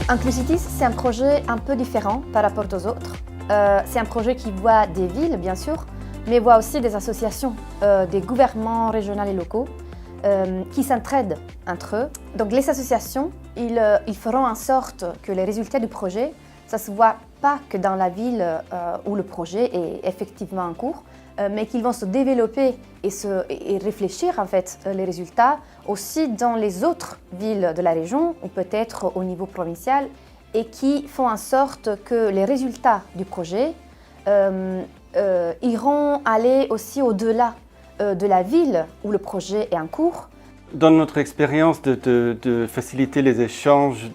Inclusitis, c'est un projet un peu différent par rapport aux autres. C'est un projet qui voit des villes, bien sûr, mais voit aussi des associations, des gouvernements régionaux et locaux qui s'entraident entre eux. Donc les associations, ils feront en sorte que les résultats du projet, ça ne se voit pas que dans la ville où le projet est effectivement en cours, mais qu'ils vont se développer et réfléchir en fait les résultats aussi dans les autres villes de la région ou peut-être au niveau provincial et qui font en sorte que les résultats du projet iront aller aussi au-delà de la ville où le projet est en cours. Dans notre expérience de faciliter les échanges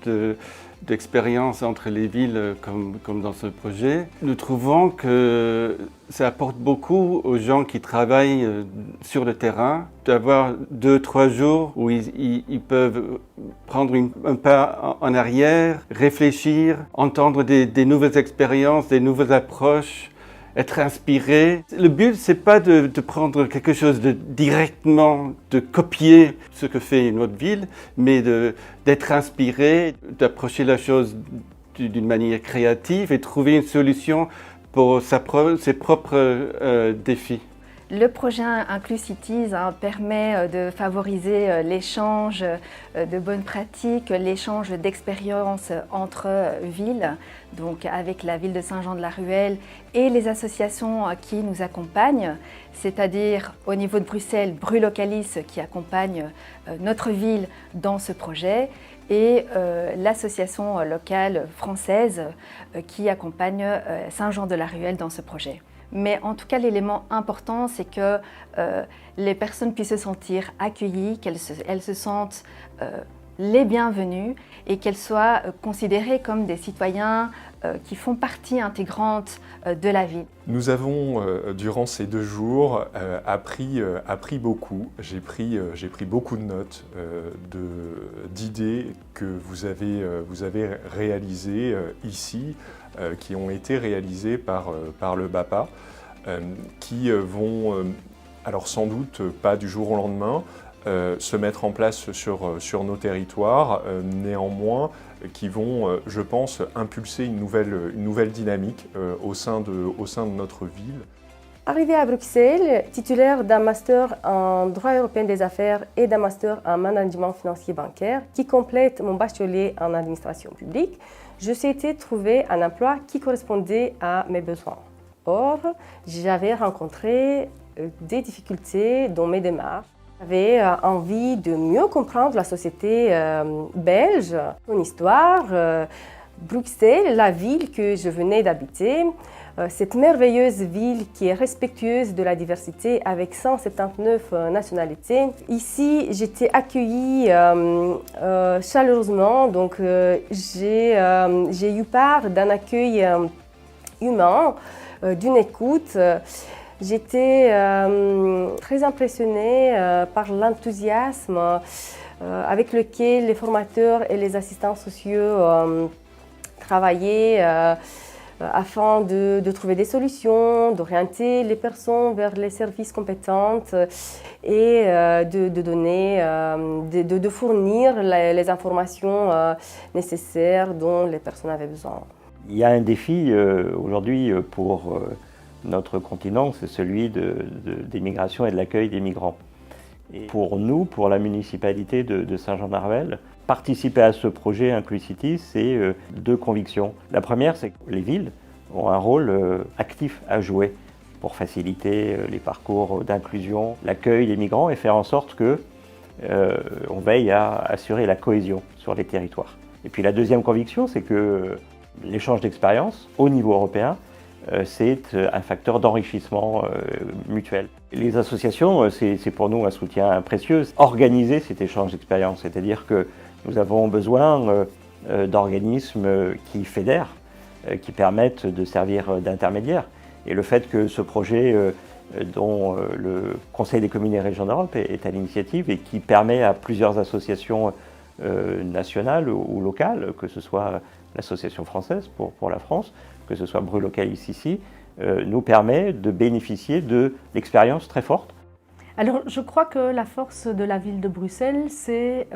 d'expériences entre les villes comme dans ce projet, nous trouvons que ça apporte beaucoup aux gens qui travaillent sur le terrain d'avoir 2-3 jours où ils peuvent prendre un pas en arrière, réfléchir, entendre des nouvelles expériences, des nouvelles approches, être inspiré. Le but, c'est pas de prendre quelque chose directement, de copier ce que fait une autre ville, mais d'être inspiré, d'approcher la chose d'une manière créative et trouver une solution pour ses propres défis. Le projet Inclusities permet de favoriser l'échange de bonnes pratiques, l'échange d'expériences entre villes, donc avec la ville de Saint-Jean-de-la-Ruelle et les associations qui nous accompagnent, c'est-à-dire au niveau de Bruxelles, Brulocalis qui accompagne notre ville dans ce projet et l'association locale française qui accompagne Saint-Jean-de-la-Ruelle dans ce projet. Mais en tout cas, l'élément important, c'est que les personnes puissent se sentir accueillies, qu'elles se sentent les bienvenues et qu'elles soient considérées comme des citoyens qui font partie intégrante de la ville. Nous avons, durant ces 2 jours, appris beaucoup. J'ai pris beaucoup de notes, d'idées que vous avez réalisées ici, qui ont été réalisées par le BAPA, qui vont, alors sans doute pas du jour au lendemain, se mettre en place sur nos territoires, néanmoins qui vont, je pense, impulser une nouvelle dynamique au sein de notre ville. Arrivée à Bruxelles, titulaire d'un master en droit européen des affaires et d'un master en management financier bancaire qui complète mon bachelier en administration publique, je souhaitais trouver un emploi qui correspondait à mes besoins. Or, j'avais rencontré des difficultés dans mes démarches. J'avais envie de mieux comprendre la société belge, son histoire, Bruxelles, la ville que je venais d'habiter, cette merveilleuse ville qui est respectueuse de la diversité avec 179 nationalités. Ici, j'étais accueillie chaleureusement, donc j'ai eu part d'un accueil humain, d'une écoute. J'étais très impressionnée par l'enthousiasme avec lequel les formateurs et les assistants sociaux travaillaient afin de trouver des solutions, d'orienter les personnes vers les services compétents et de fournir les informations nécessaires dont les personnes avaient besoin. Il y a un défi aujourd'hui pour notre continent, c'est celui des migrations et de l'accueil des migrants. Et pour nous, pour la municipalité de Saint-Jean-de-la-Ruelle, participer à ce projet Inclusities, c'est 2 convictions. La première, c'est que les villes ont un rôle actif à jouer pour faciliter les parcours d'inclusion, l'accueil des migrants et faire en sorte qu'on veille à assurer la cohésion sur les territoires. Et puis la deuxième conviction, c'est que l'échange d'expériences au niveau européen, c'est un facteur d'enrichissement mutuel. Les associations, c'est pour nous un soutien précieux. Organiser cet échange d'expériences, c'est-à-dire que nous avons besoin d'organismes qui fédèrent, qui permettent de servir d'intermédiaires. Et le fait que ce projet dont le Conseil des communes et régions d'Europe est à l'initiative et qui permet à plusieurs associations nationales ou locales, que ce soit l'association française pour la France, que ce soit Brulocalis ici, nous permet de bénéficier de l'expérience très forte Alors, je crois que la force de la ville de Bruxelles, c'est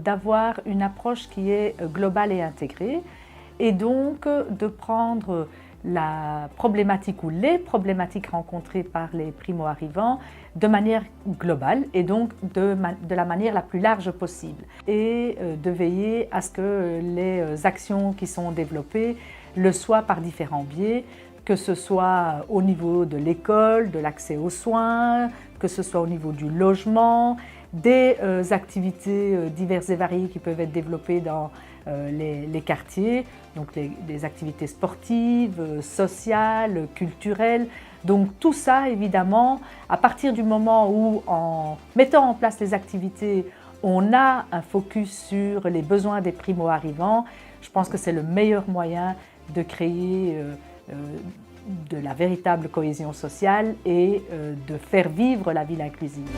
d'avoir une approche qui est globale et intégrée, et donc de prendre la problématique ou les problématiques rencontrées par les primo-arrivants de manière globale et donc de la manière la plus large possible, et de veiller à ce que les actions qui sont développées le soient par différents biais, que ce soit au niveau de l'école, de l'accès aux soins, que ce soit au niveau du logement, des activités diverses et variées qui peuvent être développées dans les quartiers, donc des activités sportives, sociales, culturelles. Donc tout ça, évidemment, à partir du moment où, en mettant en place les activités, on a un focus sur les besoins des primo-arrivants, je pense que c'est le meilleur moyen de créer de la véritable cohésion sociale et de faire vivre la ville inclusive.